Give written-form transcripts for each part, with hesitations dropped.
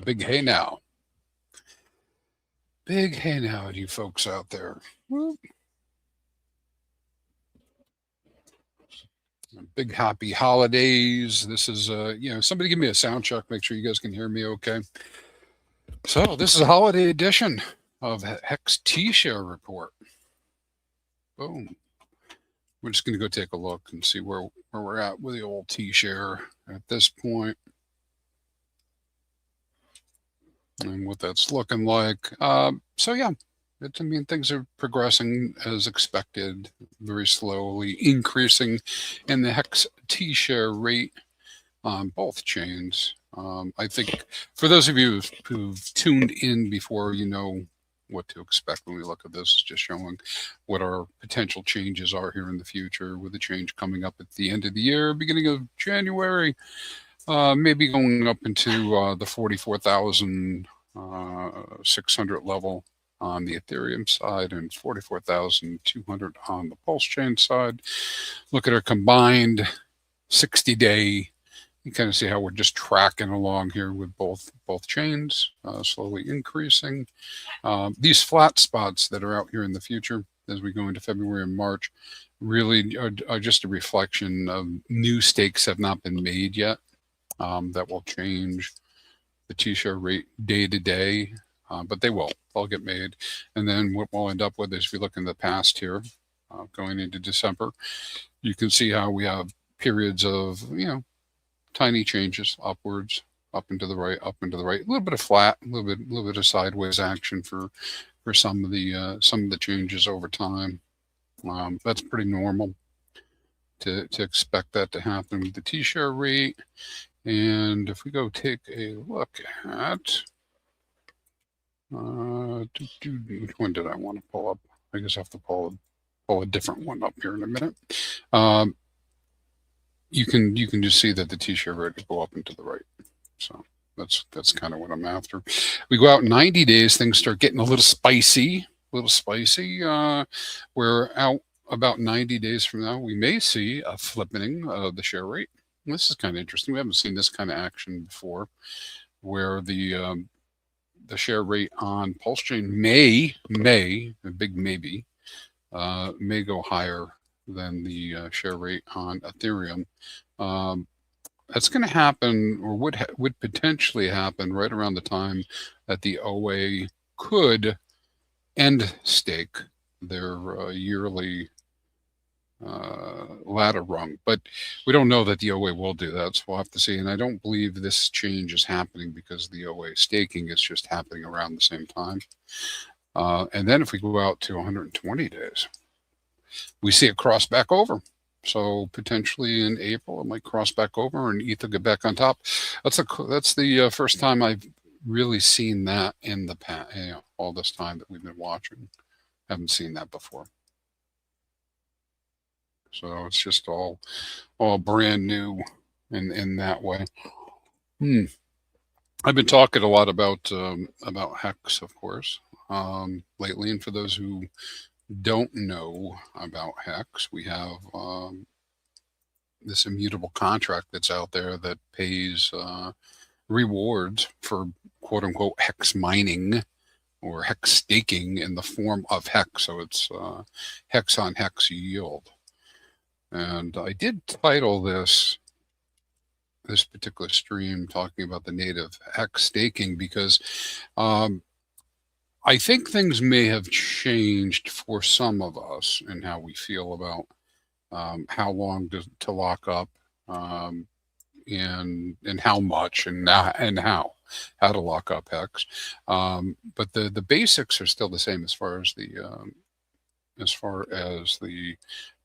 Big hey now. Big hey now to you folks out there. Whoop. Big happy holidays. This is, somebody give me a sound check. Make sure you guys can hear me okay. So, this is a holiday edition of HEX T-Share Report. Boom. We're just going to go take a look and see where we're at with the old T-Share at this point and what that's looking like. Things are progressing as expected, very slowly increasing in the HEX T-Share rate on both chains. I think for those of you who've tuned in before, you know what to expect when we look at this. It's just showing what our potential changes are here in the future, with the change coming up at the end of the year, beginning of January, maybe going up into the 44,600 level on the Ethereum side and 44,200 on the Pulse chain side. Look at our combined 60-day. You kind of see how we're just tracking along here with both chains, slowly increasing. These flat spots that are out here in the future as we go into February and March really are just a reflection of new stakes have not been made yet that will change the T-Share rate day to day, but they will. They'll get made. And then what we'll end up with is, if you look in the past here, going into December, you can see how we have periods of, tiny changes upwards, up and to the right, up and to the right, a little bit of flat, a little bit of sideways action for some of the changes over time. That's pretty normal to expect that to happen with the T-Share rate. And if we go take a look at which one did I want to pull up? I guess I have to pull a different one up here in a minute. You can just see that the T-Share rate will go up and to the right. So that's kind of what I'm after. We go out 90 days, things start getting a little spicy. We're out about 90 days from now. We may see a flippening of the share rate. This is kind of interesting. We haven't seen this kind of action before, where the share rate on Pulse chain may, a big maybe, may go higher than the share rate on Ethereum. That's going to happen, or would potentially happen, right around the time that the OA could end stake their yearly ladder rung. But we don't know that the OA will do that, so we'll have to see. And I don't believe this change is happening because the OA staking is just happening around the same time. And then if we go out to 120 days, we see it cross back over. So potentially in April, it might cross back over and ETH will get back on top. That's the first time I've really seen that in the past, all this time that we've been watching. Haven't seen that before. So it's just all brand new in that way. I've been talking a lot about HEX, of course, lately. And for those who don't know about HEX, we have this immutable contract that's out there that pays rewards for quote unquote HEX mining or HEX staking in the form of HEX. So it's HEX on HEX yield. And I did title this particular stream talking about the native HEX staking because I think things may have changed for some of us in how we feel about how long to lock up and how much and how to lock up HEX. But the basics are still the same as far as the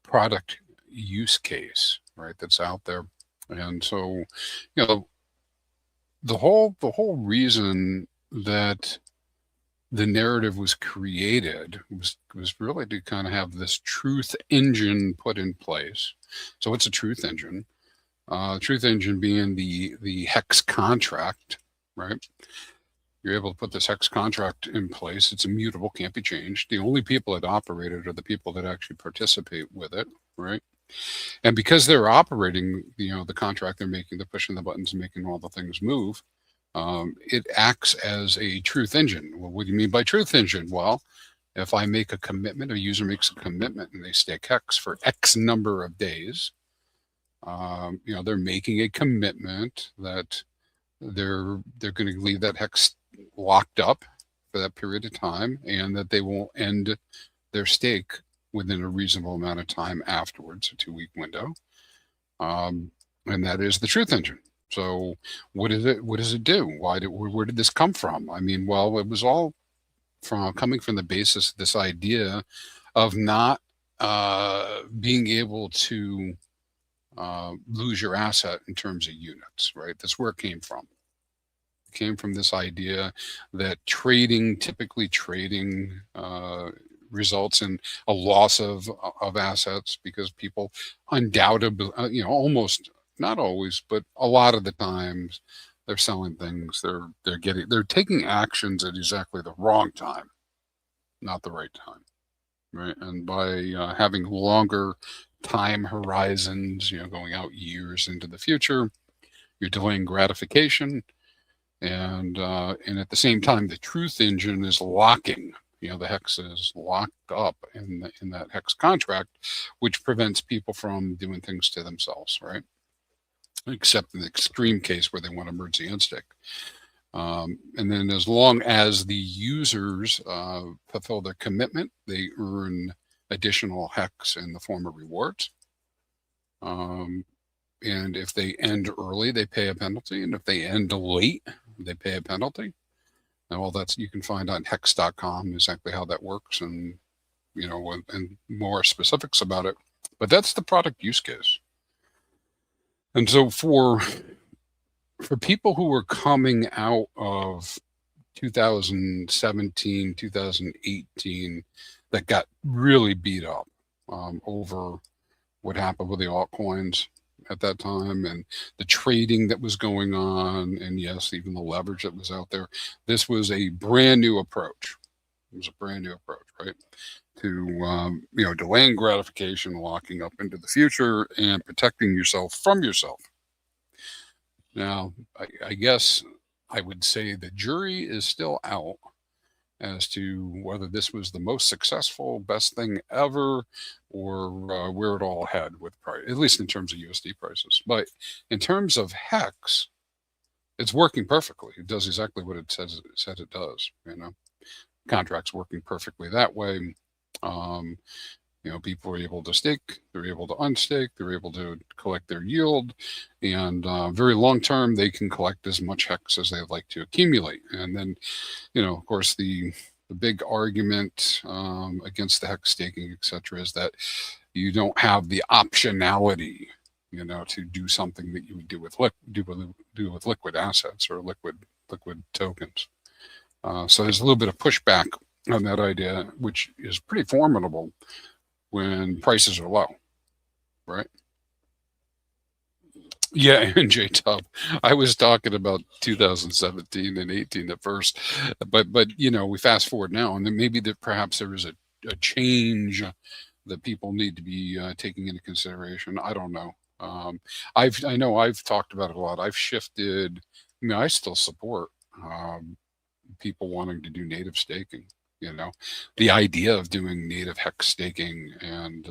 product use case, right, that's out there. And so, the whole reason that the narrative was created was really to kind of have this truth engine put in place. So what's a truth engine? Truth engine being the HEX contract, right? You're able to put this HEX contract in place. It's immutable, can't be changed. The only people that operate it are the people that actually participate with it, right? And because they're operating, the contract they're making, they're pushing the buttons and making all the things move, It acts as a truth engine. Well, what do you mean by truth engine? Well, if I make a commitment, a user makes a commitment and they stake HEX for X number of days, they're making a commitment that they're going to leave that HEX locked up for that period of time, and that they will end their stake within a reasonable amount of time afterwards, a 2-week window. And that is the truth engine. So what is it? What does it do? Where did this come from? I mean, well, it was all coming from the basis of this idea of not being able to lose your asset in terms of units, right? That's where it came from. It came from this idea that typically trading results in a loss of assets, because people undoubtedly, almost, not always, but a lot of the times, they're selling things. They're taking actions at exactly the wrong time, not the right time, right? And by having longer time horizons, going out years into the future, you're delaying gratification, and at the same time, the truth engine is locking. The HEX is locked up in that HEX contract, which prevents people from doing things to themselves, right? Except in the extreme case where they want to merge the unstake. And then as long as the users fulfill their commitment, they earn additional HEX in the form of rewards. And if they end early, they pay a penalty. And if they end late, they pay a penalty. And all you can find on hex.com exactly how that works, and and more specifics about it. But that's the product use case. And so for people who were coming out of 2017, 2018, that got really beat up over what happened with the altcoins at that time, and the trading that was going on, and yes, even the leverage that was out there. This was a brand new approach. It was a brand new approach, right? To delaying gratification, locking up into the future, and protecting yourself from yourself. Now, I guess I would say the jury is still out as to whether this was the most successful, best thing ever, or where it all had with price, at least in terms of USD prices. But in terms of HEX, it's working perfectly. It does exactly what it said it does. Contracts working perfectly that way. People are able to stake, they're able to unstake, they're able to collect their yield, and very long term, they can collect as much HEX as they'd like to accumulate. And then, of course, the big argument against the HEX staking, etc., is that you don't have the optionality, to do something that you would do with liquid assets or liquid tokens. So there's a little bit of pushback on that idea, which is pretty formidable when prices are low, right? Yeah, and J-Tub, I was talking about 2017 and 18 at first, but we fast forward now, and then maybe perhaps there is a change that people need to be taking into consideration. I don't know. I know I've talked about it a lot. I've shifted. I mean, I still support people wanting to do native staking. The idea of doing native HEX staking and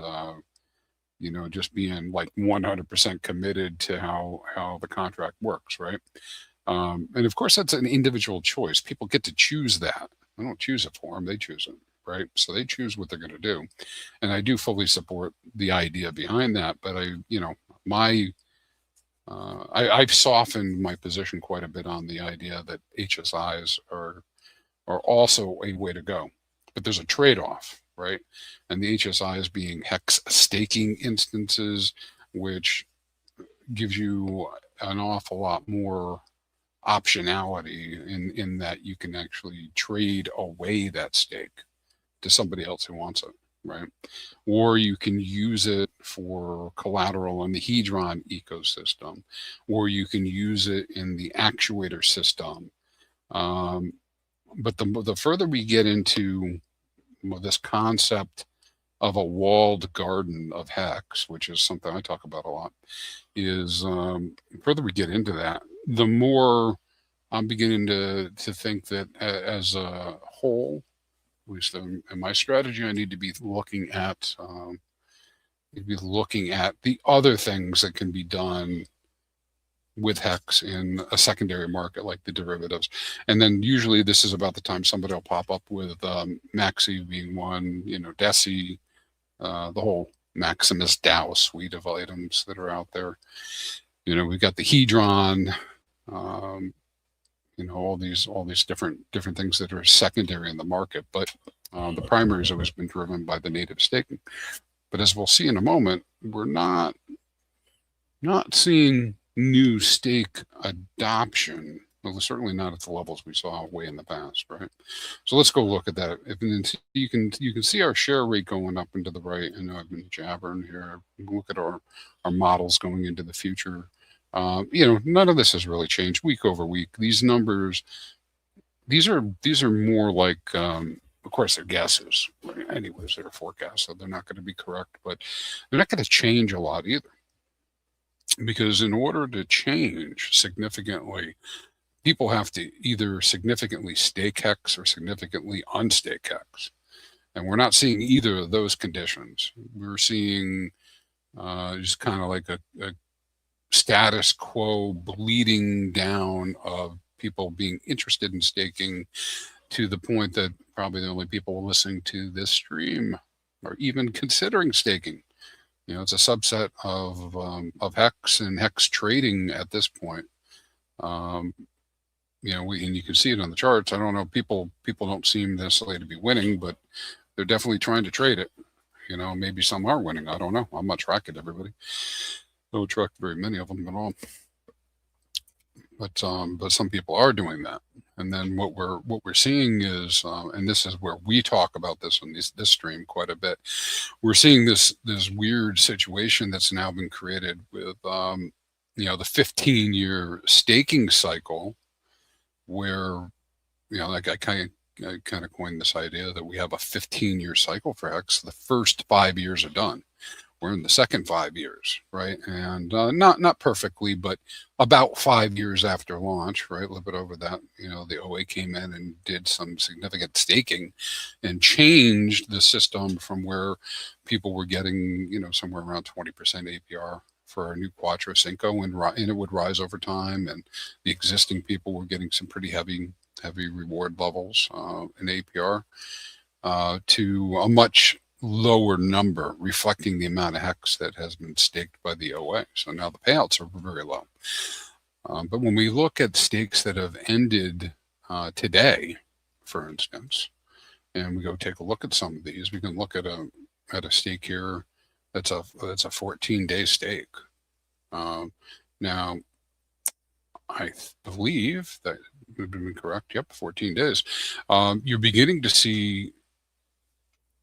just being like 100% committed to how the contract works, right? And of course, that's an individual choice. People get to choose that. I don't choose it for them; they choose it, right? So they choose what they're going to do, and I do fully support the idea behind that. But I've softened my position quite a bit on the idea that HSIs are also a way to go, but there's a trade-off, right? And the HSIs being HEX staking instances, which gives you an awful lot more optionality in that you can actually trade away that stake to somebody else who wants it, right? Or you can use it for collateral in the Hedron ecosystem, or you can use it in the actuator system. But the further we get into this concept of a walled garden of HEX, which is something I talk about a lot, is further we get into that, the more I'm beginning to think that as a whole, at least in my strategy, I need to be looking at the other things that can be done with HEX in a secondary market like the derivatives. And then usually this is about the time somebody will pop up with Maxi being one, Deci, the whole Maximus DAO suite of items that are out there. We've got the Hedron, all these different things that are secondary in the market, but the primary has always been driven by the native staking. But as we'll see in a moment, we're not seeing new stake adoption. Well, certainly not at the levels we saw way in the past, right? So let's go look at that. You can see our share rate going up and to the right. I know I've been jabbering here. Look at our models going into the future. None of this has really changed week over week. These numbers, these are more like, of course, they're guesses. Anyways, they're forecasts, so they're not going to be correct, but they're not going to change a lot either. Because in order to change significantly, people have to either significantly stake HEX or significantly unstake HEX. And we're not seeing either of those conditions. We're seeing just kind of like a status quo bleeding down of people being interested in staking, to the point that probably the only people listening to this stream are even considering staking. It's a subset of HEX and HEX trading at this point. And you can see it on the charts. I don't know, people don't seem necessarily to be winning, but they're definitely trying to trade it. Maybe some are winning. I don't know. I'm not tracking everybody. Don't track very many of them at all. But some people are doing that. And then what we're seeing is, and this is where we talk about this on this stream quite a bit. We're seeing this weird situation that's now been created with the 15-year staking cycle, where like I kind of coined this idea that we have a 15-year cycle for HEX. The first 5 years are done. We're in the second 5 years, right? And not perfectly, but about 5 years after launch, right? A little bit over that. The OA came in and did some significant staking and changed the system from where people were getting, somewhere around 20% APR for a new Quattro Cinco, and it would rise over time. And the existing people were getting some pretty heavy reward levels in APR to a much lower number, reflecting the amount of HEX that has been staked by the OA. So now the payouts are very low. But when we look at stakes that have ended today, for instance, and we go take a look at some of these, we can look at a stake here that's a 14-day stake. Now, I believe that would have been correct. Yep, 14 days. You're beginning to see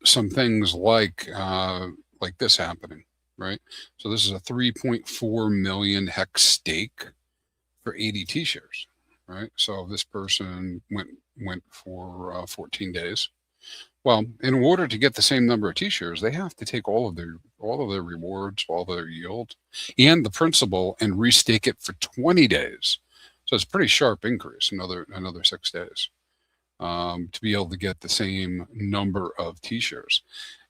some things like this happening, right? So this is a 3.4 million HEX stake for 80 T-shares, right? So this person went for 14 days. Well, in order to get the same number of T-shares, they have to take all of their rewards, all of their yield, and the principal, and restake it for 20 days. So it's a pretty sharp increase, another 6 days. To be able to get the same number of T-shares,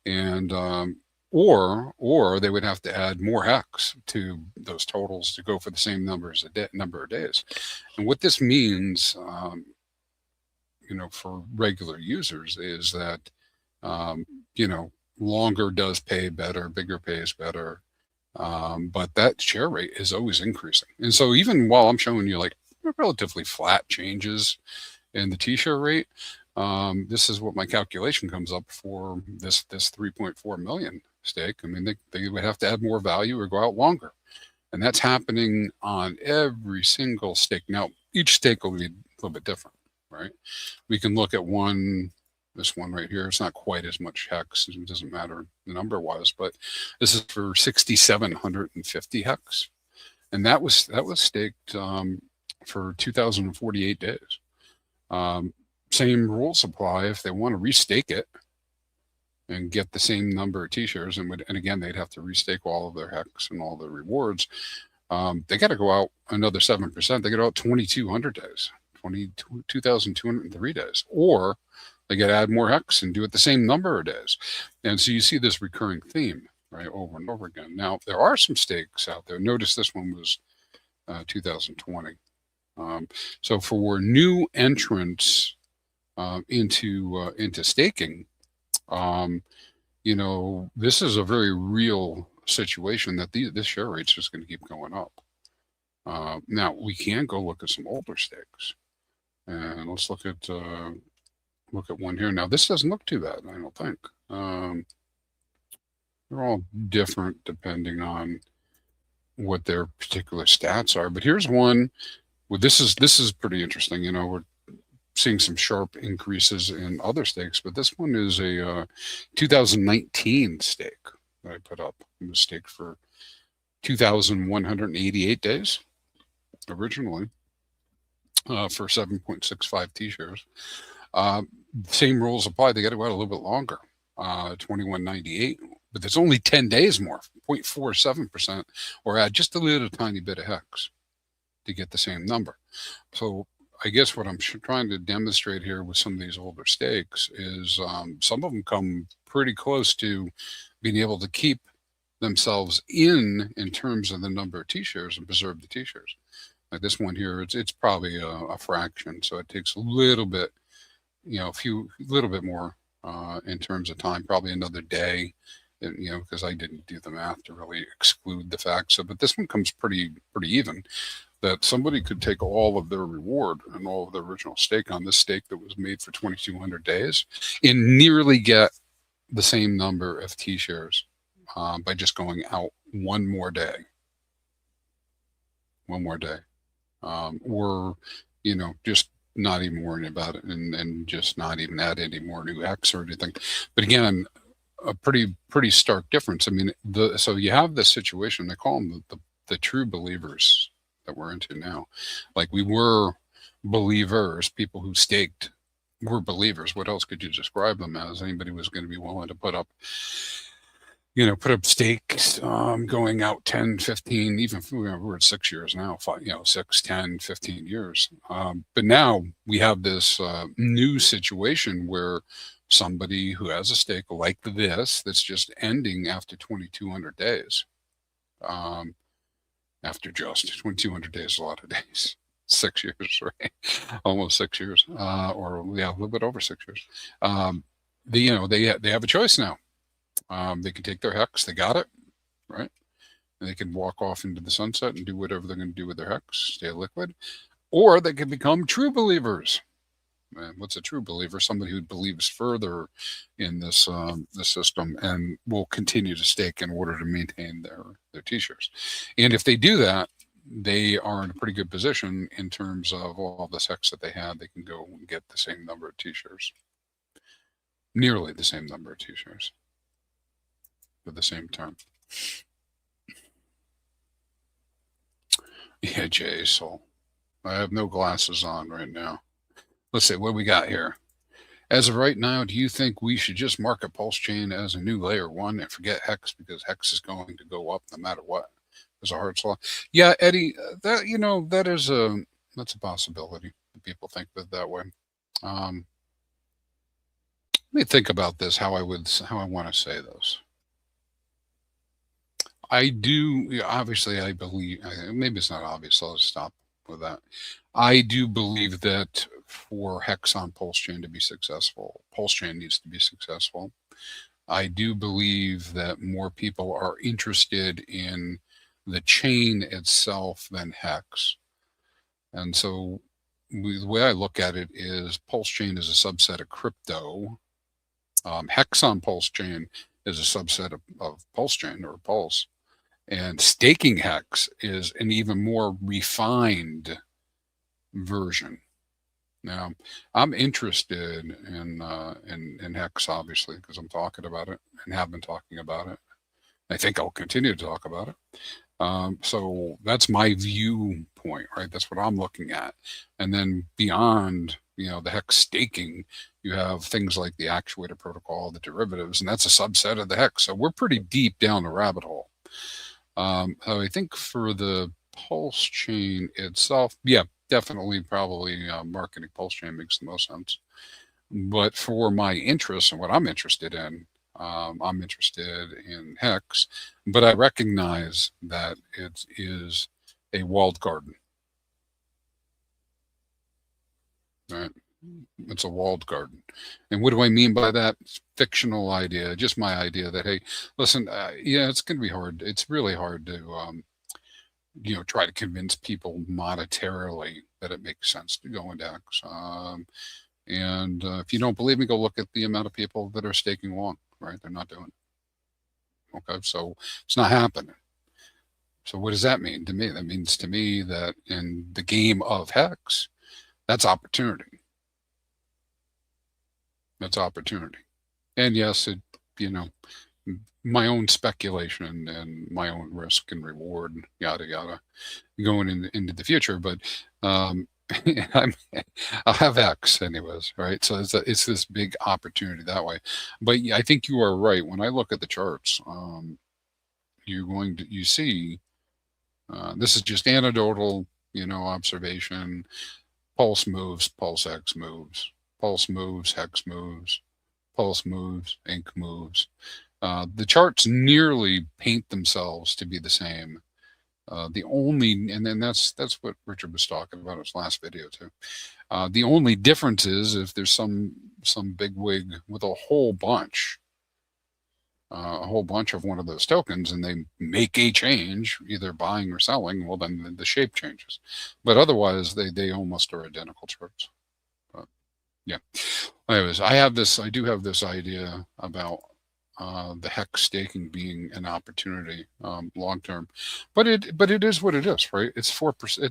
and or they would have to add more HEX to those totals to go for the same number of days. And what this means, for regular users, is that longer does pay better, bigger pays better, but that share rate is always increasing. And so even while I'm showing you like relatively flat changes in the T-share rate, this is what my calculation comes up for this 3.4 million stake. I mean, they would have to add more value or go out longer. And that's happening on every single stake. Now, each stake will be a little bit different, right? We can look at this one right here. It's not quite as much HEX. It doesn't matter the number was, but this is for 6,750 HEX. And that was staked for 2,048 days. Same rules apply if they want to restake it and get the same number of T-shares, and again, they'd have to restake all of their HEX and all their rewards. They got to go out another 7%. They get out 2,200 days 2203 days, or they get to add more hex and do it the same number of days. And so you see this recurring theme, right, over and over again. Now, there are some stakes out there. Notice this one was 2020. So for new entrants into staking, this is a very real situation that this share rate's just going to keep going up. Now we can go look at some older stakes, and let's look at one here. Now this doesn't look too bad, I don't think. They're all different depending on what their particular stats are. But here's one. Well, this is pretty interesting. We're seeing some sharp increases in other stakes, but this one is a 2019 stake that I put up. It was staked for 2,188 days originally for 7.65 T-shares. Same rules apply. They got to go out a little bit longer, 2198, but there's only 10 days more, 0.47%, or add just a little tiny bit of hex to get the same number. So I guess what I'm trying to demonstrate here with some of these older stakes is some of them come pretty close to being able to keep themselves in terms of the number of T-shares and preserve the T-shares. Like this one here, it's probably a fraction, so it takes a little bit, a little bit more in terms of time, probably another day, because I didn't do the math to really exclude the facts. So, but this one comes pretty even. That somebody could take all of their reward and all of their original stake on this stake that was made for 2,200 days and nearly get the same number of T-shares by just going out one more day. Or, just not even worrying about it and just not even add any more new X or anything. But again, a pretty stark difference. I mean, so you have this situation, they call them the true believers that we're into now. Like we were believers, people who staked were believers. What else could you describe them as? Anybody was going to be willing to put up stakes going out 10, 15, even we're at 6 years now, 6, 10, 15 years. But now we have this new situation where somebody who has a stake like this, that's just ending after 2,200 days. After just 2,200 days, a lot of days, 6 years, right? Almost 6 years, or a little bit over 6 years. They have a choice now. They can take their hex, they got it, right? And they can walk off into the sunset and do whatever they're going to do with their hex, stay liquid, or they can become true believers. And what's a true believer? Somebody who believes further in this system and will continue to stake in order to maintain their T-shares. And if they do that, they are in a pretty good position in terms of all this hex that they had. They can go and get the same number of T-shares, nearly the same number of T-shares for the same term. Yeah, Jay, so I have no glasses on right now. Let's see, what do we got here? As of right now, do you think we should just market Pulse Chain as a new layer 1 and forget HEX because HEX is going to go up no matter what? There's a hard law. Yeah, Eddie, that's a possibility. People think of it that way. Let me think about this, how I want to say this. I do, obviously, I believe, maybe it's not obvious, so I'll just stop with that. I do believe that for HEX on Pulse Chain to be successful, Pulse Chain needs to be successful. I do believe that more people are interested in the chain itself than HEX. And so the way I look at it is Pulse Chain is a subset of crypto. HEX on Pulse Chain is a subset of Pulse Chain or Pulse. And staking HEX is an even more refined version. Now, I'm interested in HEX, obviously, because I'm talking about it and have been talking about it. I think I'll continue to talk about it. So that's my viewpoint, right? That's what I'm looking at. And then beyond, the HEX staking, you have things like the actuator protocol, the derivatives, and that's a subset of the HEX. So we're pretty deep down the rabbit hole. I think for the Pulse Chain itself, yeah, definitely probably marketing pulse chain makes the most sense. But for my interests and what I'm interested in HEX, but I recognize that it is a walled garden, right? It's a walled garden. And what do I mean by that? It's fictional idea, just my idea that, hey, listen, yeah, it's going to be hard. It's really hard to, try to convince people monetarily that it makes sense to go into HEX. And if you don't believe me, go look at the amount of people that are staking long, right? They're not doing it. Okay. So it's not happening. So what does that mean to me? That means to me that in the game of HEX, that's opportunity. That's opportunity. And yes, you know, my own speculation and my own risk and reward, yada yada, going into the future. But I'll have X anyways, right? So it's this big opportunity that way. But yeah, I think you are right. When I look at the charts, you see this is just anecdotal, observation. Pulse moves, pulse X moves, pulse moves, hex moves, pulse moves, ink moves. The charts nearly paint themselves to be the same. The only, and then that's what Richard was talking about in his last video too. The only difference is if there's some big wig with a whole bunch of one of those tokens, and they make a change, either buying or selling, well, then the shape changes. But otherwise, they almost are identical charts. But yeah. Anyways, I do have this idea about the HEX staking being an opportunity long term, but it is what it is, right? It's 4%.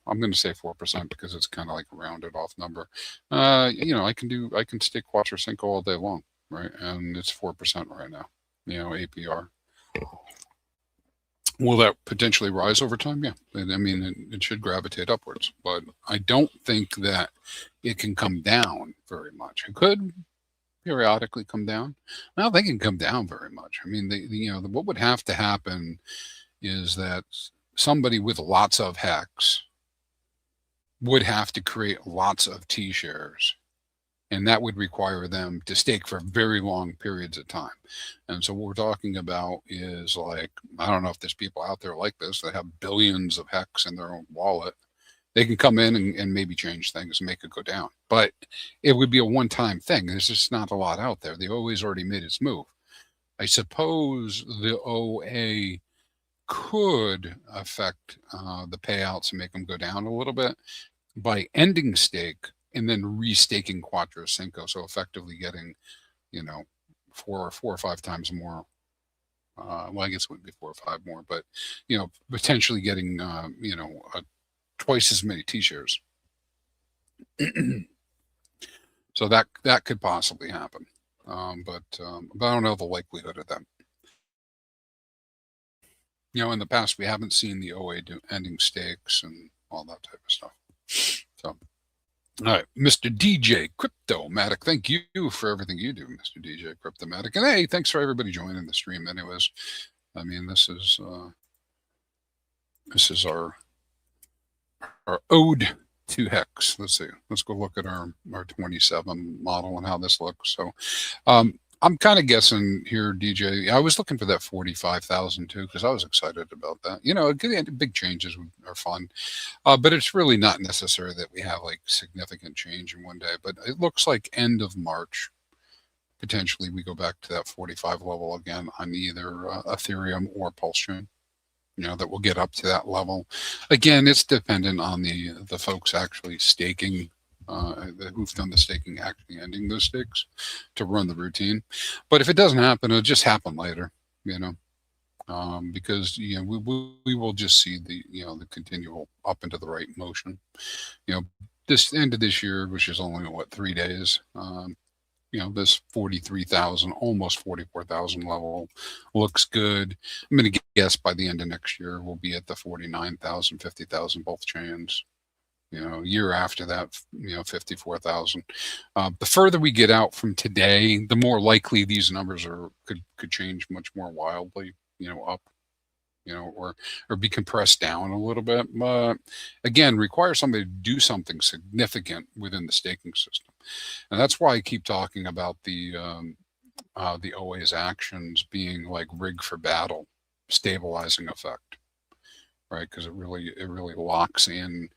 I'm going to say 4% because it's kind of like a rounded off number. I can stake Quattro Cinco all day long, right? And it's 4% right now. APR. Will that potentially rise over time? Yeah, I mean it should gravitate upwards, but I don't think that it can come down very much. It could periodically come down. I don't think it can come down very much. I mean, what would have to happen is that somebody with lots of HEX would have to create lots of T-shares, and that would require them to stake for very long periods of time. And so what we're talking about is, like, I don't know if there's people out there like this that have billions of HEX in their own wallet. They can come in and maybe change things and make it go down. But it would be a one-time thing. There's just not a lot out there. The OA's already made its move. I suppose the OA could affect the payouts and make them go down a little bit by ending stake and then restaking Quattro Cinco. So effectively getting, 4 or 5 times more. Well, I guess it would be 4 or 5 more, but, potentially getting, twice as many T-shares. So that could possibly happen. But I don't know the likelihood of that. In the past, we haven't seen the OA do ending stakes and all that type of stuff. So, all right, Mr. DJ Cryptomatic, thank you for everything you do, Mr. DJ Cryptomatic. And hey, thanks for everybody joining the stream anyways. I mean, this is our ode to HEX. Let's see. Let's go look at our 27 model and how this looks. So I'm kind of guessing here, DJ. I was looking for that 45,000 too, because I was excited about that. Big changes are fun, but it's really not necessary that we have like significant change in one day. But it looks like end of March, potentially we go back to that 45 level again on either Ethereum or Pulse Chain. That will get up to that level. Again, it's dependent on the folks actually staking. Who've done the staking actually ending those stakes to run the routine. But if it doesn't happen, it'll just happen later, because we will just see the continual up and to the right motion. This end of this year, which is only 3 days. This 43,000, almost 44,000 level looks good. I'm going to guess by the end of next year we'll be at the 49,000, 50,000 both chains. Year after that, 54,000. The further we get out from today, the more likely these numbers could change much more wildly, up. or be compressed down a little bit. But again, require somebody to do something significant within the staking system. And that's why I keep talking about the always actions being like rig for battle, stabilizing effect, right? Because it really locks in,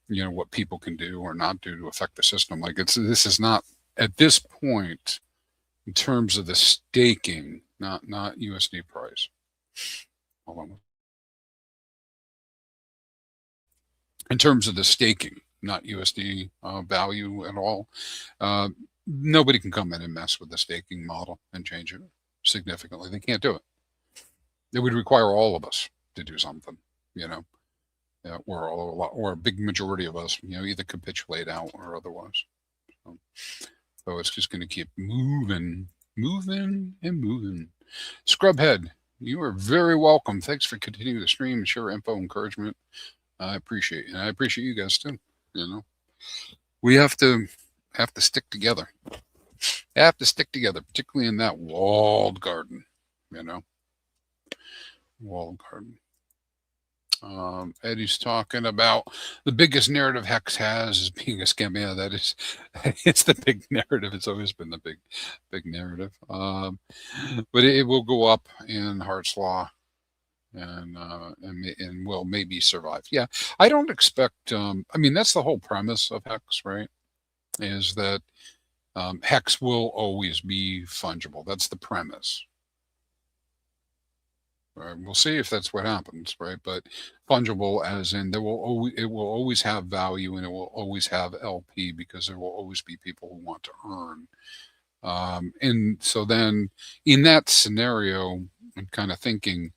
what people can do or not do to affect the system. Like this is not at this point in terms of the staking, not USD price. Hold on. In terms of the staking, not USD value at all. Uh, Nobody can come in and mess with the staking model and change it significantly. They can't do it. It would require all of us to do something, you know, or a big majority of us, either capitulate out or otherwise. So it's just going to keep moving, moving, and moving. Scrubhead, you are very welcome. Thanks for continuing the stream and share info, encouragement. I appreciate it. And I appreciate you guys too. We have to stick together. Have to stick together, particularly in that walled garden. Walled garden. Eddie's talking about the biggest narrative Hex has is being a scam. Yeah, that is, it's the big narrative. It's always been the big narrative. But it will go up in Hart's Law, and will maybe survive. Yeah, I don't expect. That's the whole premise of Hex, right? Is that Hex will always be fungible. That's the premise. Right? We'll see if that's what happens, right? But fungible, as in it will always have value, and it will always have LP, because there will always be people who want to earn. And so then, in that scenario, I'm kind of thinking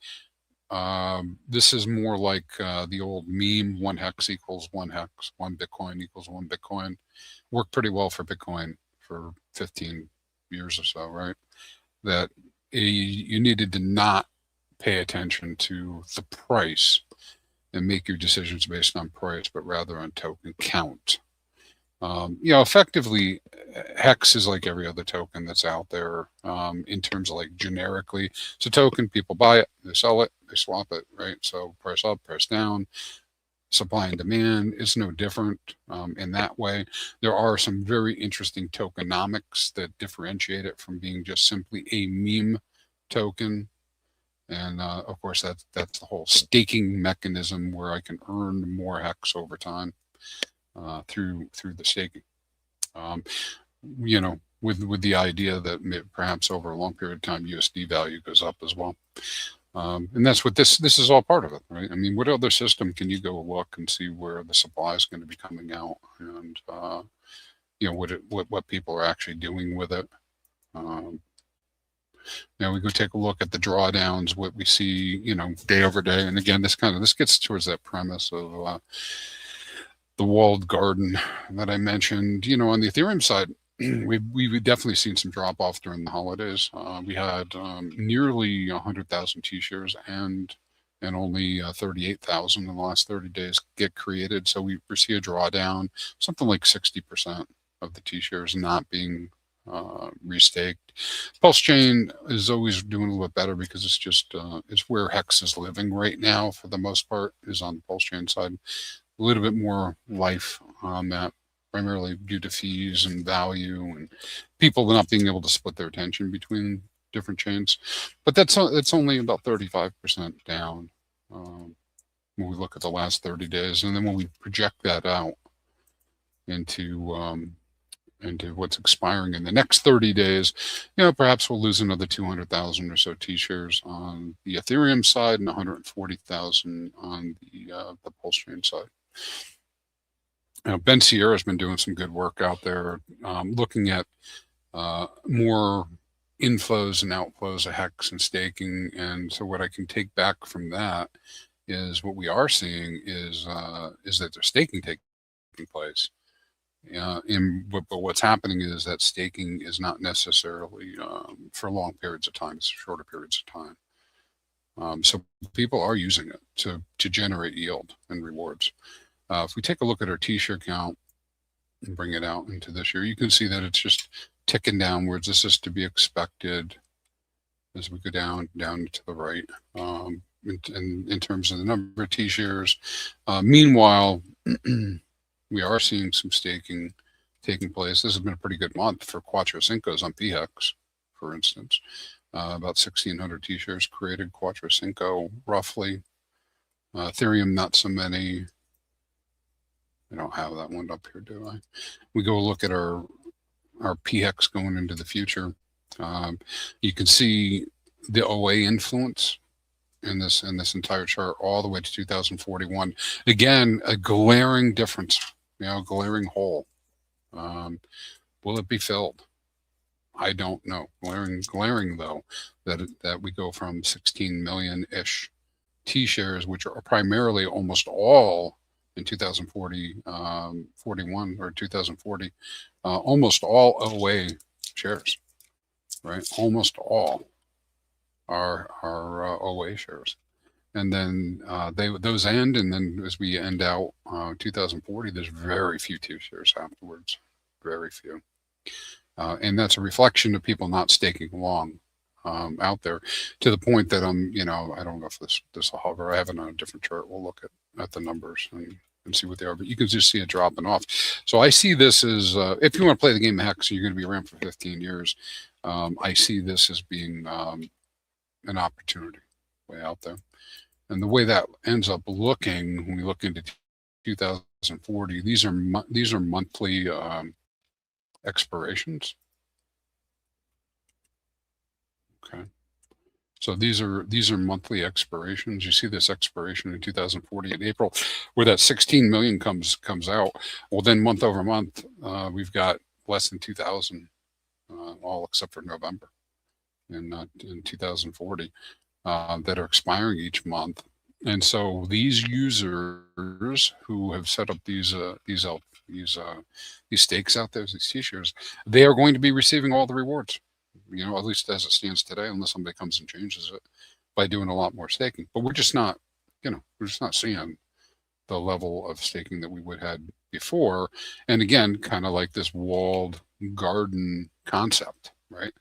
this is more like the old meme: 1 hex equals 1 hex, 1 Bitcoin equals 1 Bitcoin. Worked pretty well for Bitcoin for 15 years or so, right? That you needed to not pay attention to the price and make your decisions based on price, but rather on token count. Effectively, Hex is like every other token that's out there in terms of like generically. It's a token, people buy it, they sell it, they swap it, right? So price up, price down, supply and demand is no different in that way. There are some very interesting tokenomics that differentiate it from being just simply a meme token. And of course, that's the whole staking mechanism where I can earn more Hex over time through the staking. With the idea that perhaps over a long period of time, USD value goes up as well. And that's what this is all part of it, right? I mean, what other system can you go look and see where the supply is going to be coming out, and what people are actually doing with it. Now we go take a look at the drawdowns, what we see, day over day. And again, this gets towards that premise of the walled garden that I mentioned. On the Ethereum side, we've definitely seen some drop off during the holidays. We had nearly 100,000 T-shares and only 38,000 in the last 30 days get created. So we see a drawdown, something like 60% of the T-shares not being restaked. Pulse chain is always doing a little bit better because it's just it's where Hex is living right now for the most part, is on the Pulse chain side. A little bit more life on that, primarily due to fees and value and people not being able to split their attention between different chains. But that's only about 35% down when we look at the last 30 days, and then when we project that out into what's expiring in the next 30 days, perhaps we'll lose another 200,000 or so T-shares on the Ethereum side and 140,000 on the Pulse chain side. Ben Sierra has been doing some good work out there, looking at more inflows and outflows of Hex and staking. And so what I can take back from that is what we are seeing is that there's staking taking place. But what's happening is that staking is not necessarily for long periods of time. It's shorter periods of time. So people are using it to generate yield and rewards. If we take a look at our T-share count and bring it out into this year, you can see that it's just ticking downwards. This is to be expected as we go down to the right. in terms of the number of T-shares. Meanwhile, we are seeing some staking taking place. This has been a pretty good month for Quattro Cincos on PHEX, for instance. About 1,600 T-shares created, Quattro Cinco roughly. Ethereum, not so many. I don't have that one up here, do I? We go look at our PHEX going into the future. You can see the OA influence in this entire chart all the way to 2041. Again, a glaring difference, glaring hole. Will it be filled? I don't know. Glaring though, that we go from 16 million-ish T-shares, which are primarily almost all in 2040, 41 or 2040, almost all OA shares, right? Almost all are OA shares. And then those end, and then as we end out 2040, there's very few T-shares afterwards, very few. And that's a reflection of people not staking long out there, to the point that I don't know if this will hover. I have it on a different chart. We'll look at the numbers and see what they are, but you can just see it dropping off. So I see this as, if you want to play the game of HEX, you're going to be around for 15 years. I see this as being an opportunity way out there. And the way that ends up looking when we look into 2040, these are monthly expirations. Okay, so these are monthly expirations. You see this expiration in 2040 in April, where that 16 million comes out. Well, then month over month, we've got less than 2,000, all except for November in 2040, that are expiring each month. And so these users who have set up these stakes out there, these T-shares, they are going to be receiving all the rewards, at least as it stands today, unless somebody comes and changes it by doing a lot more staking. But we're just not, we're just not seeing the level of staking that we would have had before. And again, kind of like this walled garden concept, right?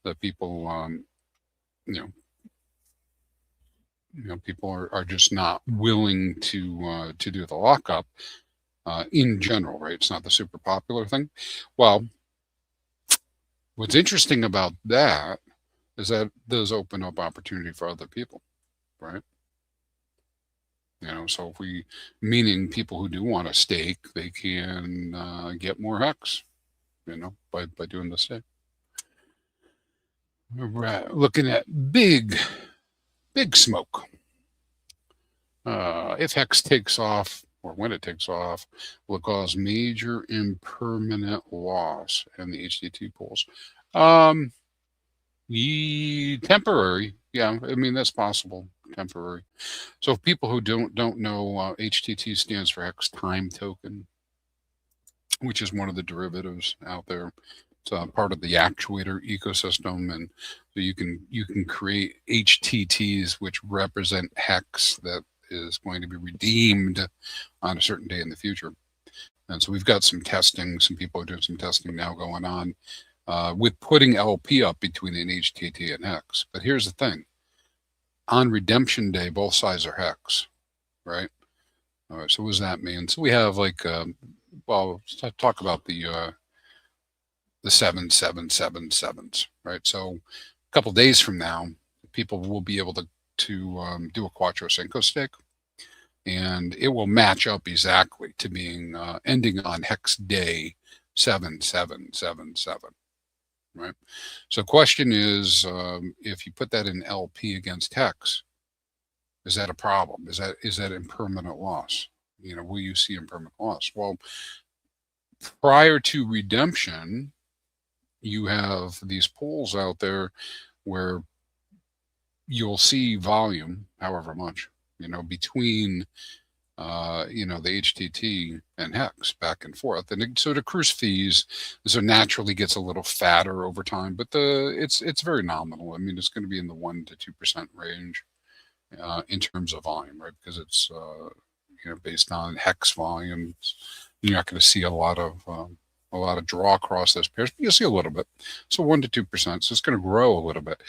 That people, people are just not willing to do the lockup in general, right? It's not the super popular thing. Well, what's interesting about that is that does open up opportunity for other people, right? So meaning people who do want to stake, they can get more HEX, by doing the stake. We're looking at big smoke. If HEX takes off, or when it takes off, will it cause major impermanent loss in the HTT pools? Temporary, yeah. I mean, that's possible. Temporary. So people who don't know, HTT stands for HEX Time Token, which is one of the derivatives out there. It's part of the actuator ecosystem, and so you can create HTTs which represent HEX that is going to be redeemed on a certain day in the future. And so we've got some testing. Some people are doing some testing now going on with putting LP up between an HTT and HEX. But here's the thing: on redemption day, both sides are HEX, right? All right. So what does that mean? So we have well, let's talk about the 7777s, right? So a couple days from now, people will be able to do a Quattro Cinco stake, and it will match up exactly to being ending on HEX day 7777, right? So question is, if you put that in LP against HEX, is that a problem? Is that impermanent loss? Will you see impermanent loss? Well, prior to redemption, you have these pools out there where you'll see volume, however much, between, the HTT and HEX back and forth. And so it accrues fees, so naturally gets a little fatter over time, but it's very nominal. I mean, it's going to be in the 1% to 2% range in terms of volume, right? Because it's, based on HEX volumes. You're not going to see a lot of draw across those pairs, but you'll see a little bit. So 1% to 2%. So it's going to grow a little bit.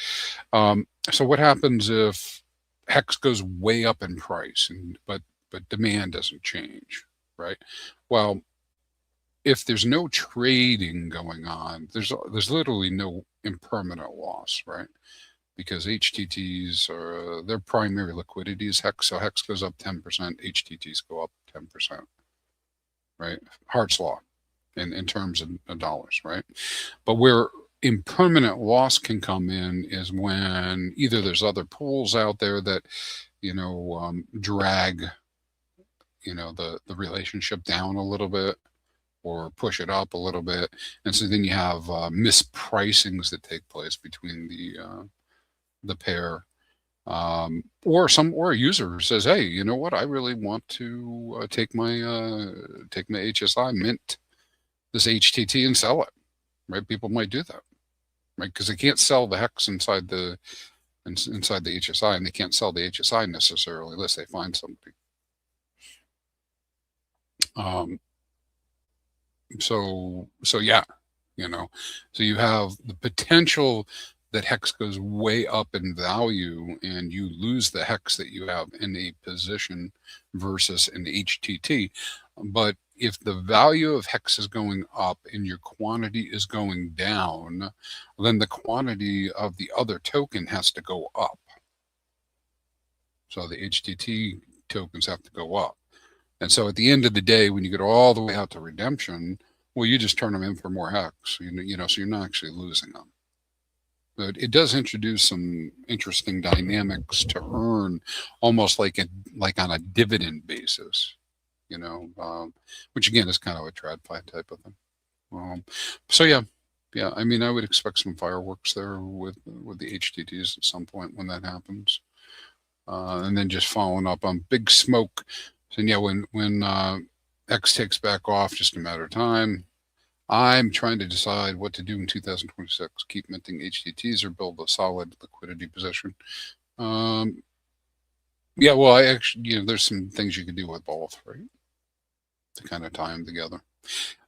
So what happens if HEX goes way up in price, but demand doesn't change, right? Well, if there's no trading going on, there's literally no impermanent loss, right? Because HTTs are their primary liquidity is HEX, so HEX goes up 10%, HTTs go up 10%, right? Hart's law in terms of dollars, right? But where impermanent loss can come in is when either there's other pools out there that drag the relationship down a little bit or push it up a little bit, and so then you have mispricings that take place between the pair, or a user says, hey, you know what, I really want to take my HSI, mint this HTT and sell it, right? People might do that, right? Because they can't sell the HEX inside the HSI, and they can't sell the HSI necessarily unless they find somebody. So yeah, so you have the potential that HEX goes way up in value and you lose the HEX that you have in a position versus an HTT. But if the value of HEX is going up and your quantity is going down, then the quantity of the other token has to go up. So the HTT tokens have to go up. And so at the end of the day, when you get all the way out to redemption, well, you just turn them in for more HEX, so you're not actually losing them. But it does introduce some interesting dynamics to earn, almost like on a dividend basis, which again is kind of a TradFi type of thing. So yeah, I mean, I would expect some fireworks there with the HTTs at some point when that happens, and then just following up on big smoke. So yeah, when X takes back off, just a matter of time. I'm trying to decide what to do in 2026. Keep minting HTTs or build a solid liquidity position. Yeah, well, I actually, there's some things you can do with both, right? To kind of tie them together.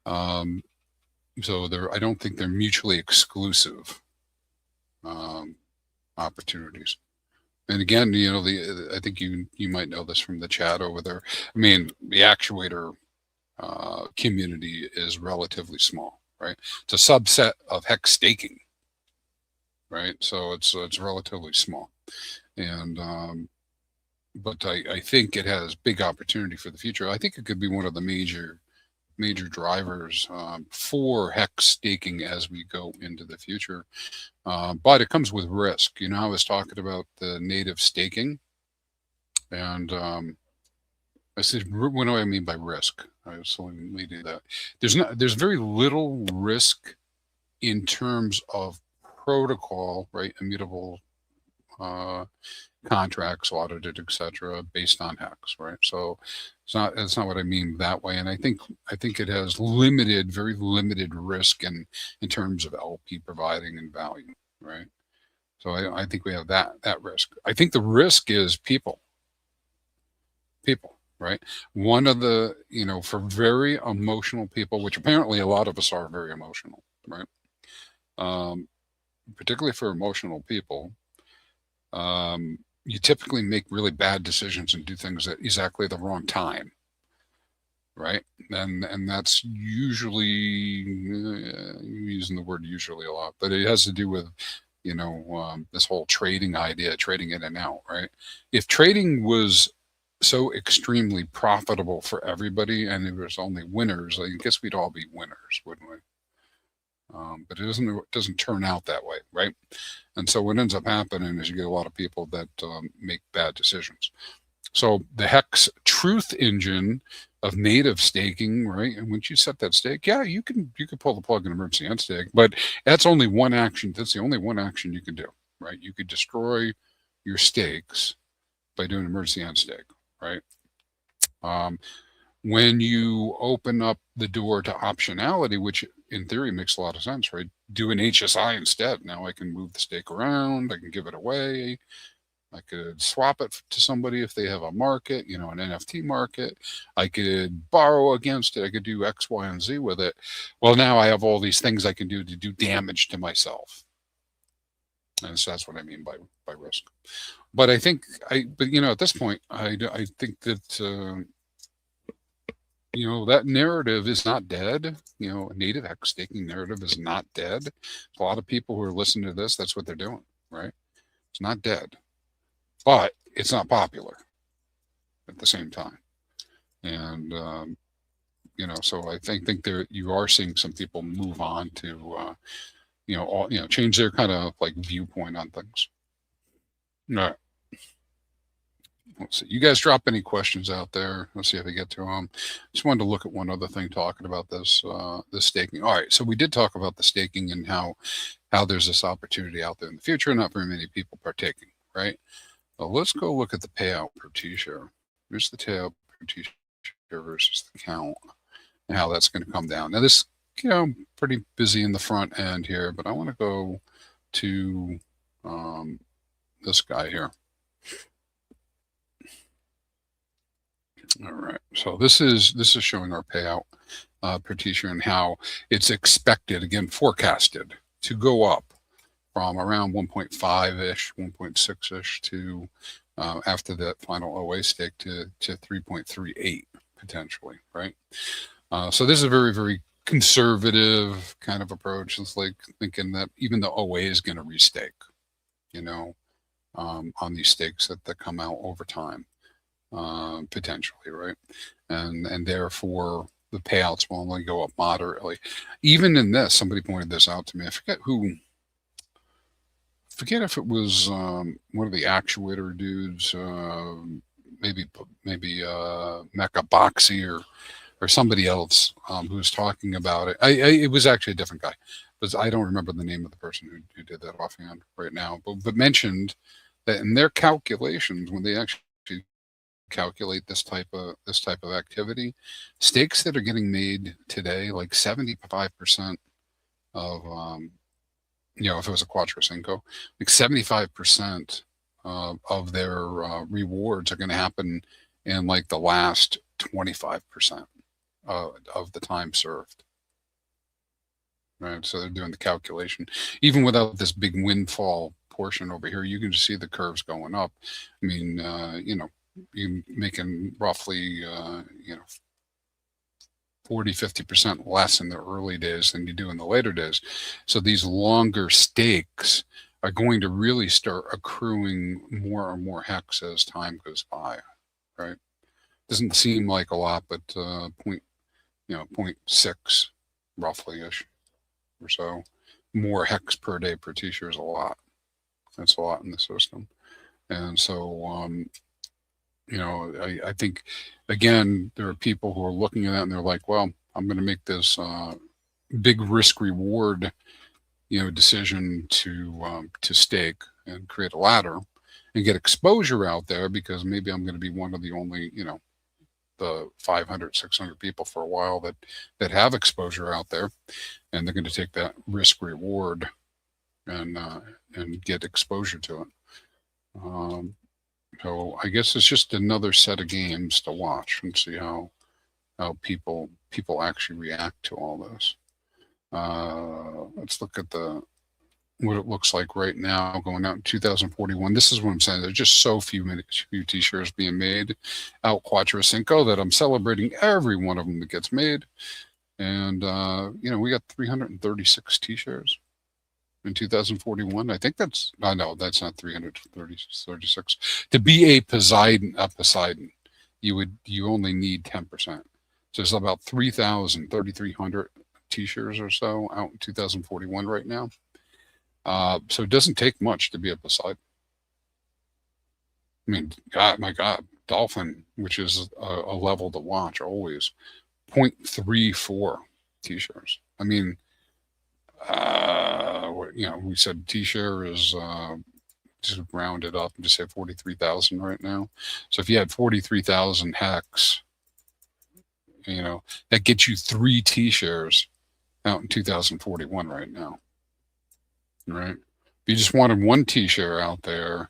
So I don't think they're mutually exclusive opportunities. And again, I think you might know this from the chat over there. I mean, the actuator community is relatively small, right? It's a subset of HEX staking, right? So it's relatively small, and but I think it has big opportunity for the future. I think it could be one of the major drivers for HEX staking as we go into the future. But it comes with risk. I was talking about the native staking, and I said, what do I mean by risk? So let me do that. There's very little risk in terms of protocol, right? Immutable contracts, audited, etc., based on HEX, right? So that's not what I mean that way. And I think it has very limited risk in terms of LP providing and value, right? So I think we have that risk. I think the risk is people, right? One of the, for very emotional people, which apparently a lot of us are very emotional, right? Particularly for emotional people, you typically make really bad decisions and do things at exactly the wrong time, right? And that's usually, using the word usually a lot, but it has to do with, this whole trading idea, trading in and out, right? If trading was so extremely profitable for everybody and there was only winners, I guess we'd all be winners, wouldn't we? But it doesn't turn out that way, right? And so what ends up happening is you get a lot of people that make bad decisions. So the HEX truth engine of native staking, right? And once you set that stake, yeah, you can pull the plug in emergency end stake, but that's only one action. That's the only one action you can do, right? You could destroy your stakes by doing emergency end stake, right? When you open up the door to optionality, which in theory makes a lot of sense, right? Do an HSI instead. Now I can move the stake around. I can give it away. I could swap it to somebody if they have a market, an NFT market. I could borrow against it. I could do X, Y, and Z with it. Well, now I have all these things I can do to do damage to myself. And so that's what I mean by risk. But I think but at this point, I think that, that narrative is not dead. A native hex staking narrative is not dead. A lot of people who are listening to this, that's what they're doing, right? It's not dead, but it's not popular at the same time. And, so I think there you are seeing some people move on to, change their kind of like viewpoint on things. All right. Let's see. You guys drop any questions out there? Let's see if I get to them. Just wanted to look at one other thing talking about this staking. All right, so we did talk about the staking and how there's this opportunity out there in the future. Not very many people partaking, right? Well, let's go look at the payout per T-share. Here's the payout per T-share versus the count, and how that's going to come down. Now this, pretty busy in the front end here, but I want to go to this guy here. All right, so this is showing our payout per T-share and how it's expected, again forecasted, to go up from around 1.5-ish, 1.6-ish to after that final OA stake to 3.38 potentially, right? So this is a very, very conservative kind of approach. It's like thinking that even the OA is going to restake, on these stakes that come out over time. Potentially, right? And therefore the payouts will only go up moderately. Even in this, somebody pointed this out to me. I forget if it was one of the actuator dudes, maybe Mecha Boxy or somebody else who was talking about it. It was actually a different guy, but I don't remember the name of the person who did that offhand right now. But mentioned that in their calculations, when they actually calculate this type of activity, stakes that are getting made today, like 75% of if it was a Quattro Cinco, like 75% of their rewards are going to happen in like the last 25% of the time served. Right, so they're doing the calculation even without this big windfall portion over here. You can just see the curves going up. I mean, you're making roughly 40-50% less in the early days than you do in the later days. So these longer stakes are going to really start accruing more and more hex as time goes by, right? Doesn't seem like a lot, but 0.6 roughly ish or so more hex per day per T-share is a lot. That's a lot in the system. And so I think, again, there are people who are looking at that and they're like, well, I'm going to make this big risk reward, decision to stake and create a ladder and get exposure out there, because maybe I'm going to be one of the only, the 500, 600 people for a while that have exposure out there, and they're going to take that risk reward and get exposure to it. So I guess it's just another set of games to watch and see how people actually react to all this. Let's look at what it looks like right now going out in 2041. This is what I'm saying. There's just so few T-shirts being made out Quattro Cinco that I'm celebrating every one of them that gets made. And we got 336 T-shirts in 2041. I think that's no, that's not 336. To be a Poseidon, you only need 10%. So there's about 3,300 T-shirts or so out in 2041 right now. So it doesn't take much to be a Poseidon. I mean, my God, Dolphin, which is a level to watch always, 0.34 T-shirts. I mean, we said T-share is just round it up and just say 43,000 right now. So if you had 43,000 hex, that gets you 3 T-shares out in 2041 right now. Right? If you just wanted 1 T-share out there,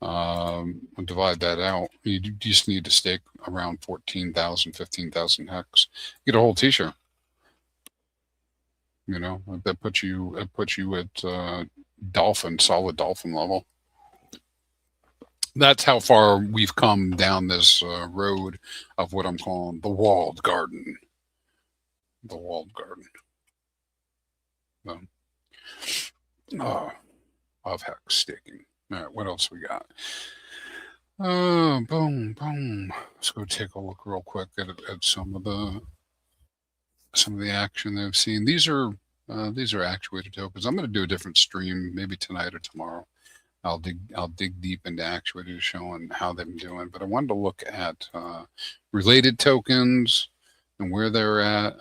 and divide that out, you just need to stake around 14,000, 15,000 hex. Get a whole T-share. You know, that puts you at solid dolphin level. That's how far we've come down this road of what I'm calling the walled garden. The walled garden. Um, uh, of hex staking. All right, what else we got? Boom, boom. Let's go take a look real quick at some of the action they've seen. These are actuator tokens. I'm going to do a different stream, maybe tonight or tomorrow. I'll dig deep into actuators, showing how they've been doing. But I wanted to look at related tokens and where they're at.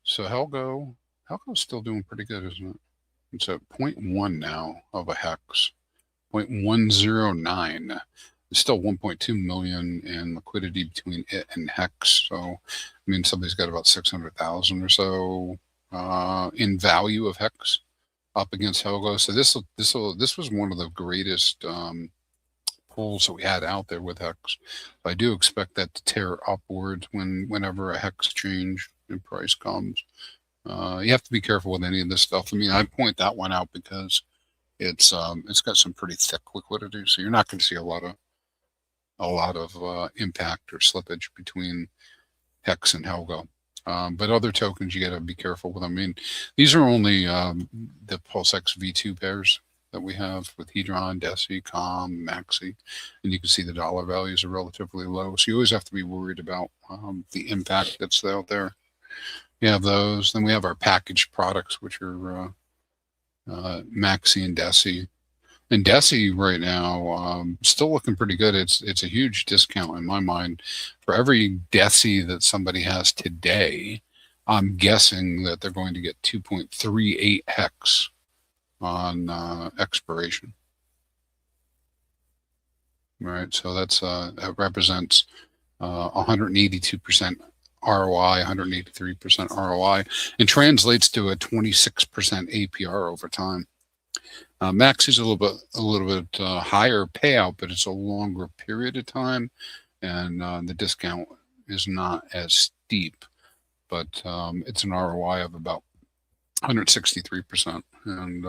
So Helgo's still doing pretty good, isn't it? It's at 0.1 now of a hex, 0.109. There's still 1.2 million in liquidity between it and hex. So, I mean, somebody's got about 600,000 or so in value of hex up against Helgo. So this was one of the greatest pulls that we had out there with hex. I do expect that to tear upwards whenever a hex change in price comes. You have to be careful with any of this stuff. I mean, I point that one out because it's got some pretty thick liquidity, so you're not going to see a lot of impact or slippage between hex and Helgo. But other tokens, you got to be careful with. I mean, these are only the PulseX V2 pairs that we have with Hedron, Deci, Com, Maxi, and you can see the dollar values are relatively low. So you always have to be worried about the impact that's out there. We have those. Then we have our packaged products, which are Maxi and Deci. And Deci right now still looking pretty good. It's a huge discount in my mind. For every Deci that somebody has today, I'm guessing that they're going to get 2.38 hex on expiration. Right, so that represents 182% ROI, 183% ROI, and translates to a 26% APR over time. Max is a little bit higher payout, but it's a longer period of time, and the discount is not as steep. But it's an ROI of about 163% and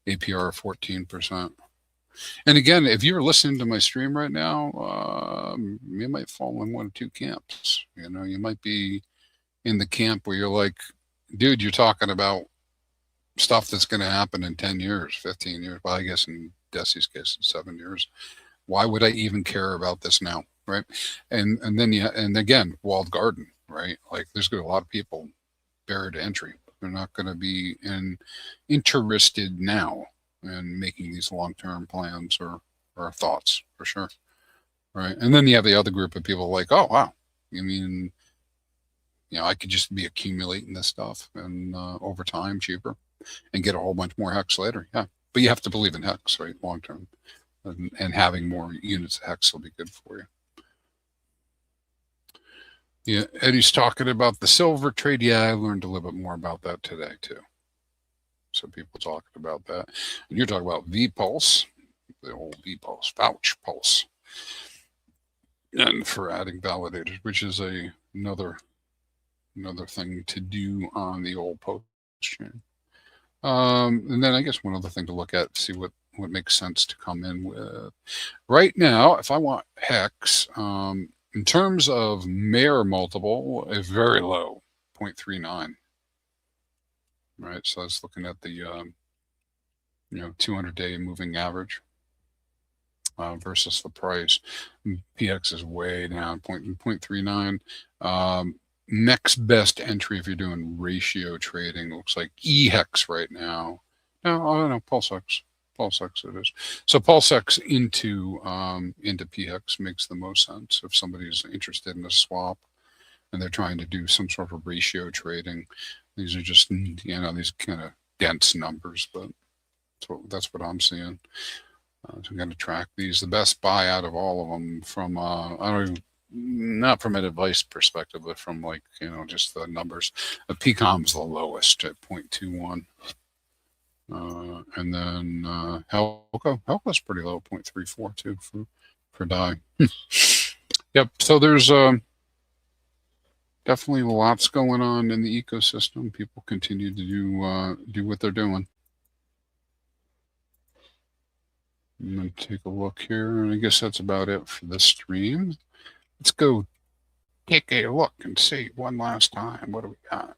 APR of 14%. And again, if you're listening to my stream right now, you might fall in one of two camps. You know, you might be in the camp where you're like, dude, you're talking about stuff that's going to happen in 10 years, 15 years. Well, I guess in Deci's case, 7 years. Why would I even care about this now? Right. And then, and again, walled garden, right? Like there's going to be a lot of people barrier to entry. They're not going to be interested now in making these long-term plans or thoughts, for sure. Right. And then you have the other group of people like, oh, wow, you mean, I could just be accumulating this stuff and over time cheaper and get a whole bunch more hex later. Yeah. But you have to believe in hex, right? Long term. And having more units of hex will be good for you. Yeah. Eddie's talking about the silver trade. Yeah, I learned a little bit more about that today, too. So people talking about that. And you're talking about V-Pulse, the old V-Pulse, vouch pulse. And for adding validators, which is another thing to do on the old post chain. And then I guess one other thing to look at, see what makes sense to come in with. Right now, if I want hex, in terms of Mayer multiple, is very low, 0.39. Right, so I was looking at the 200-day moving average versus the price. PX is way down, 0.39. Next best entry if you're doing ratio trading looks like EHEX right now. No, I don't know, PulseX it is. So PulseX into PHEX makes the most sense if somebody's interested in a swap and they're trying to do some sort of ratio trading. These are just these kind of dense numbers, but that's what I'm seeing. So I'm going to track these. The best buy out of all of them from not from an advice perspective, but from just the numbers. PCOM's the lowest at 0.21. And then Helco's pretty low, 0.34 too for DAI. Yep. So there's definitely lots going on in the ecosystem. People continue to do what they're doing. I'm going to take a look here, and I guess that's about it for this stream. Let's go take a look and see one last time. What do we got?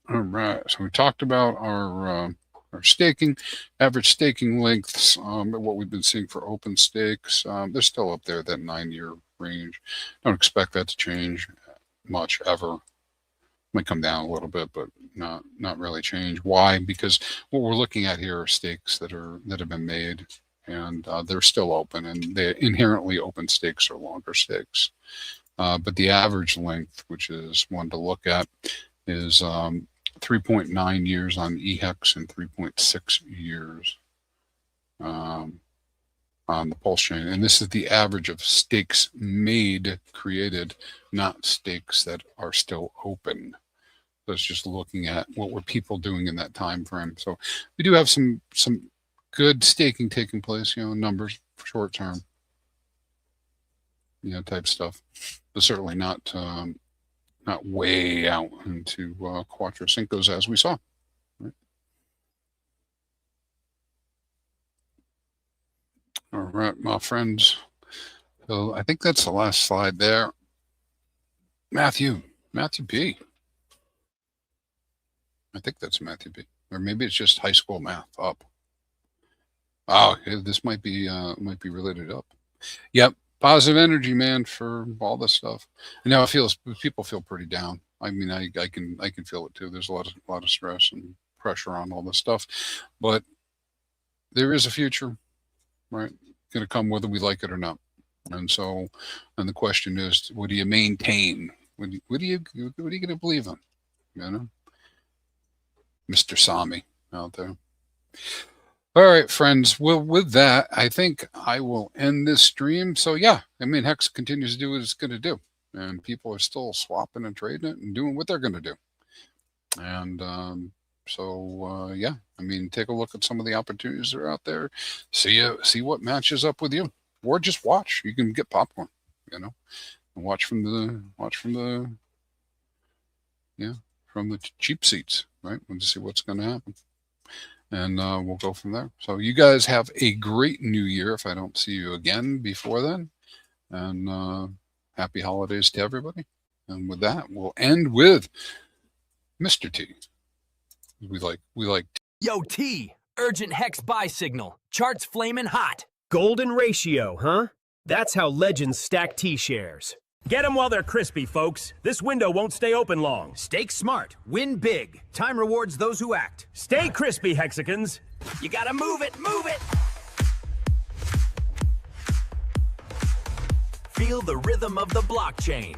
All right, so we talked about our staking, average staking lengths, what we've been seeing for open stakes. They're still up there, that 9-year range. Don't expect that to change much ever. Might come down a little bit, but not really change. Why? Because what we're looking at here are stakes that have been made, and they're still open, and the inherently open stakes are longer stakes. But the average length, which is one to look at, is 3.9 years on HEX and 3.6 years on the Pulse chain. And this is the average of stakes made, created, not stakes that are still open. So it's just looking at what were people doing in that time frame. So we do have some good staking taking place, numbers for short term, type stuff, but certainly not way out into Quattro Cincos as we saw. Right? All right, my friends. So I think that's the last slide there. Matthew P. I think that's Matthew P. Or maybe it's just high school math up. Oh, this might be related up. Yep. Positive energy, man, for all this stuff. And now people feel pretty down. I mean, I can feel it too. There's a lot of stress and pressure on all this stuff, but there is a future, right? Going to come whether we like it or not. And the question is, what do you maintain? What are you going to believe in? Mr. Sami out there. All right, friends. Well, with that, I think I will end this stream. So yeah, I mean, HEX continues to do what it's going to do, and people are still swapping and trading it and doing what they're going to do. And yeah, I mean, take a look at some of the opportunities that are out there. See what matches up with you, or just watch. You can get popcorn, and watch from the cheap seats, right? We'll just see what's going to happen. And we'll go from there. So you guys have a great new year if I don't see you again before then. And happy holidays to everybody. And with that, we'll end with Mr. T. We like. Yo, T, urgent HEX buy signal. Charts flaming hot. Golden ratio, huh? That's how legends stack T-shares. Get them while they're crispy, folks. This window won't stay open long. Stake smart. Win big. Time rewards those who act. Stay crispy, Hexicans. You gotta move it, move it! Feel the rhythm of the blockchain.